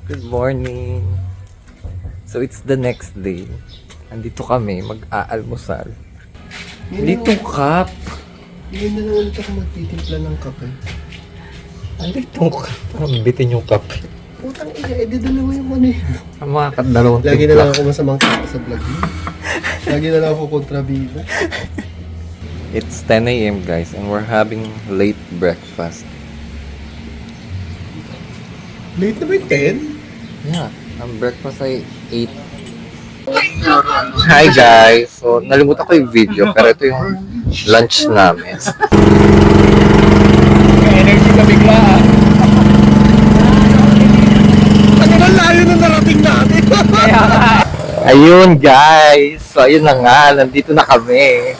Good morning. So it's the next day. Andito kami, mag-aalmusal. Dito cup. Ngayon na lang ulit ako magtitimpla ng kape. Andito cup. Parang bitin yung kape. Putang ina, di dalawa yung ano yun. Ang mga dalawang Lagi na timpla. lang ako masamang kaka sa vlog mo. Lagi na lang ako kontrabida. It's 10 a.m. guys and we're having late breakfast. Late na ba yung 10? Yeah, ang breakfast ay 8. Hi guys! So, nalimutan ko yung video pero ito yung lunch namin. Energy ka bigla ah. Ano na layo na narating natin? Ayun guys! So ayun na nga, nandito na kami.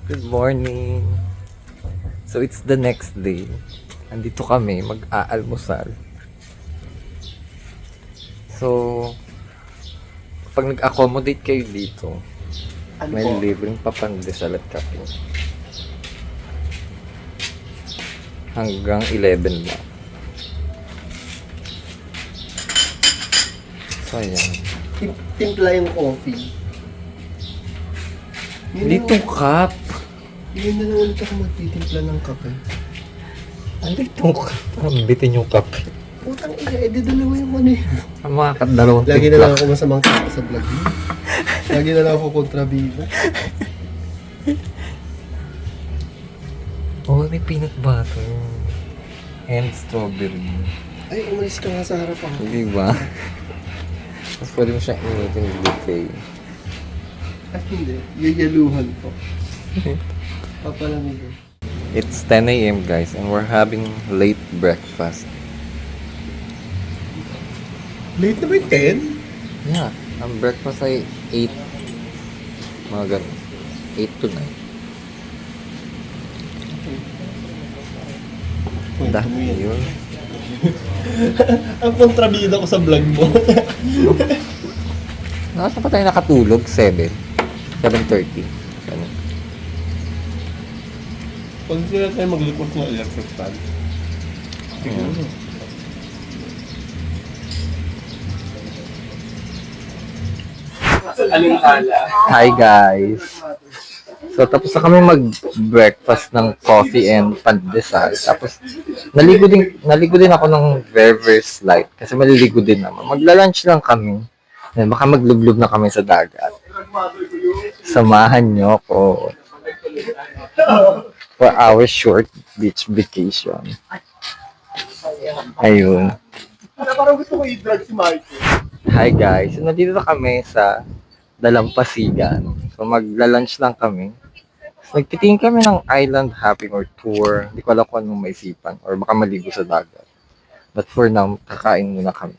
Good morning. So it's the next day. Andito kami, mag-aalmusal. So, pag nag-accommodate kayo dito, Ano may po? libreng papandesal at kape. Hanggang 11 lang. So, ayan. Timpla yung coffee. Dito cup. Ngayon na lang ulit ako magtitimpla ng kape. Andito cup. Parang bitin yung kape. Putang ina, di dalawa yung ano yun. Ang mga dalawang Lagi na timpla. lang ako masamang kaka sa vlog mo. Lagi na lang ako kontrabida. Oh, may peanut butter. And strawberry. Ay, umalis ka nga sa harap ako. Hindi ba? Tapos pwede mo siyang initin yung buffet. At hindi, yayaluhan ko. Papalamig ko. It's 10 a.m. guys and we're having late breakfast. Late na ba yung 10? Yeah, ang breakfast ay 8. Mga ganun. 8 to 9. Dahil yun. Ang kontrabida ko sa vlog mo. Nakasa pa tayo nakatulog? 7. 7:30. Ganun. Pag sila tayo mag-report ng electric fan. Siguro. Anong tala? Hi guys! So tapos na kami mag-breakfast ng coffee and pandesal. Tapos naligo din ako ng very slight kasi maliligo din naman. Magla-lunch lang kami. Then, baka maglublog na kami sa dagat. Samahan nyo ko for our short beach vacation. Ayun. Parang gusto ko i-drag si Michael. Hi guys, so, nandito na kami sa Dalampasigan. So magla-lunch lang kami. So, nagtitingin kami ng island hopping or tour. Hindi ko alam kung anong maisipan or baka maligo sa dagat. But for now, kakain muna kami.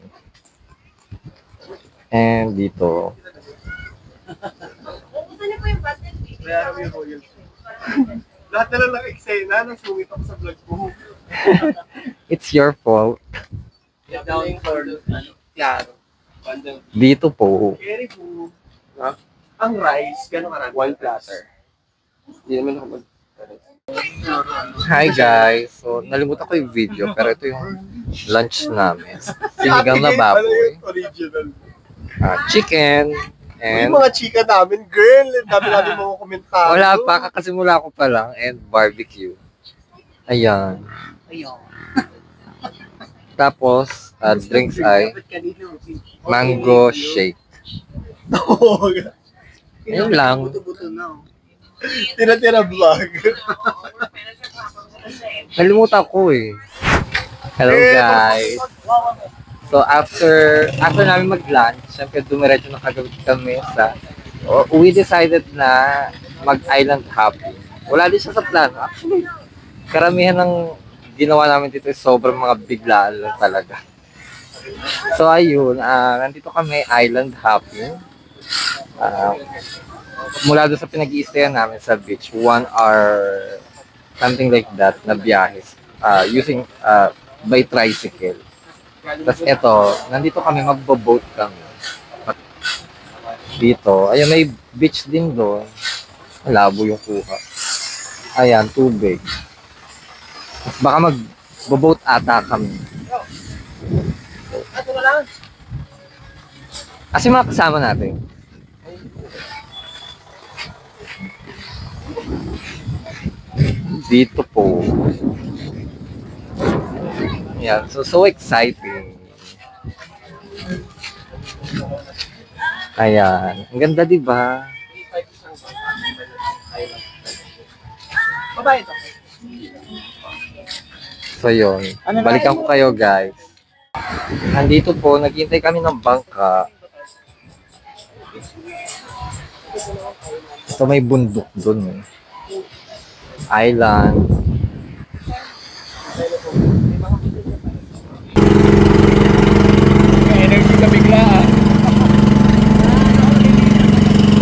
And dito, Lahat na lang eksena nang sumit ako sa vlog mo. it's your fault. Down for Claro. Dito po, Very full. Ha? Ang rice, gano'ng karami? One platter. Hindi naman ako mag... hi guys. So nalimutan ko yung video pero ito yung lunch namin. Sinigang na baboy, Original. chicken, Yung and mga chika namin, girl, dami namin mga komentado. wala pa, kakasimula ko pa lang, and barbecue. Ayan. Tapos, drinks ay mango shake. Ayun lang. Tira-tira vlog. Nalimutan ko eh. Hello guys. So after namin mag-lunch, syempre dumiretso na kagad kami sa we decided na mag-island hopping. Wala din siya sa plano. Actually, karamihan ng ginawa namin dito is sobrang mga biglaan lang talaga. So ayun, nandito kami island hopping. Mula doon sa pinag-i-stayan namin sa beach, 1 hour, something like that, na biyahe, using by tricycle. Tapos eto, nandito kami, magbo-boat kami. Dito, ayun, may beach din doon. Malabo yung kuha. Ayan, tubig. Tapos baka magbo-boat ata kami. Ato na lang. Kasi mga kasama natin. Dito po. Yan, so exciting. Ayan, ang ganda 'di ba? Babae to. So yun, balikan ko kayo guys. Nandito po, naghihintay kami ng bangka. So may bundok dun eh. Island. Energy ka bigla ah.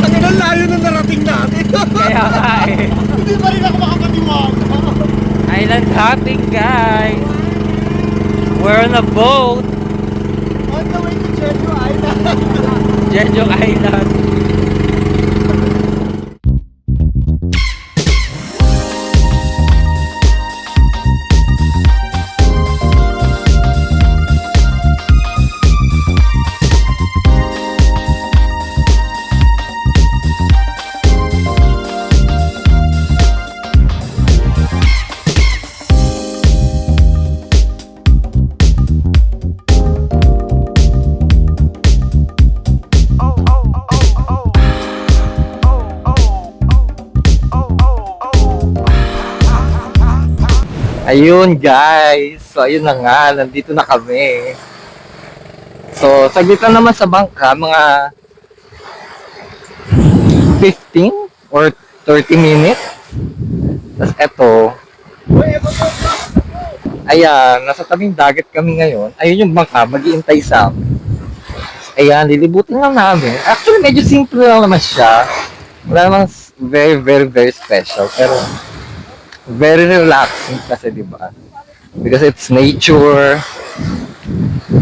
Ang ina layo na narating natin. Kaya nga eh. Hindi pa rin ako makapaniwala. Island hopping guys. We're on a boat. On the way to Jeju Island. Jeju Island. Ayun guys, so ayun na nga, nandito na kami. So, saglit lang naman sa bangka, mga 15 or 30 minutes. Tapos eto, ayan, nasa tabing dagat kami ngayon. Ayun yung bangka, mag-iintay sa amin. Ayan, lilibutin lang namin. Actually, medyo simple lang naman siya. Wala namang very, very, very special. Pero, very relaxing kasi, di ba? Because it's nature.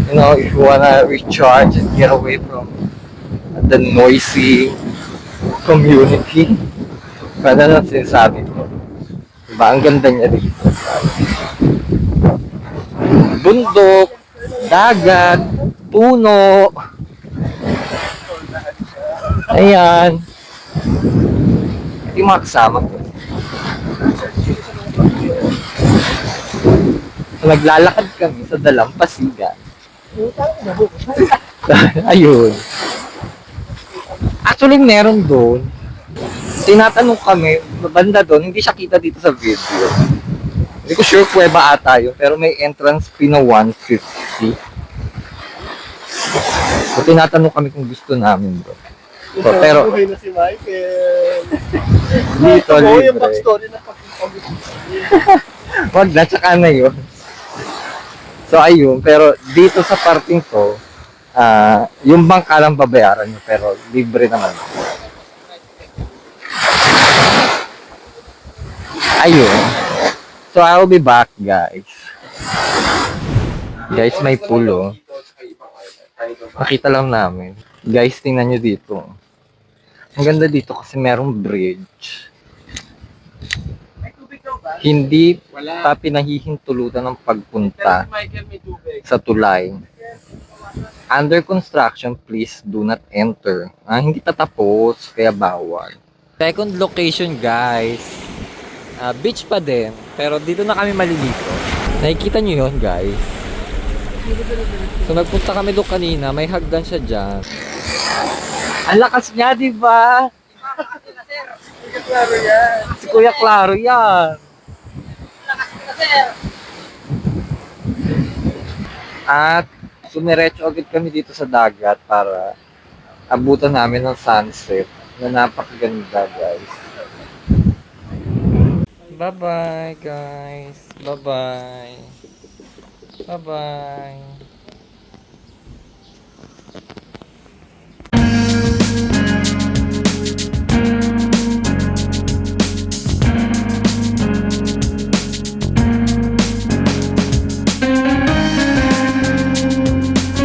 You know, if you wanna recharge and get away from the noisy community. Ano lang sinasabi ko. Diba? Ang ganda niya dito. Bundok, dagat, puno. Ayan. Yung mga kasama ko. Naglalakad kami sa Dalampasigan. Ayun. Actually, meron doon. Tinatanong kami, banda doon, hindi siya kita dito sa video. Hindi ko sure kuweba ata yun, pero may entrance fee na 150. So, tinatanong kami kung gusto namin doon. So, pero, Buhay na si Michael. dito, Oo, yung libre. backstory na pag Wag na, tsaka na yun. So, ayun. Pero, dito sa parting to, yung bangka lang babayaran nyo, pero libre naman. Ayun. So, I'll be back, guys. Guys, may pool, oh. Nakita lang namin. Guys, tingnan nyo dito. Ang ganda dito kasi merong bridge. Hindi pa pinahihintulutan ng pagpunta Michael may tubig. sa tulay. Under construction, please do not enter. Hindi tatapos, kaya bawal. Second location, guys. Beach pa din, pero dito na kami malilito. Nakikita nyo yun, guys. So, nagpunta kami doon kanina, may hagdan siya dyan. Ang lakas niya, di ba? Klaro yan. Si Kuya Claro yan. At sumiretso agad kami dito sa dagat para abutan namin ng sunset na napakaganda, guys. Bye-bye, guys. Bye-bye. Bye-bye.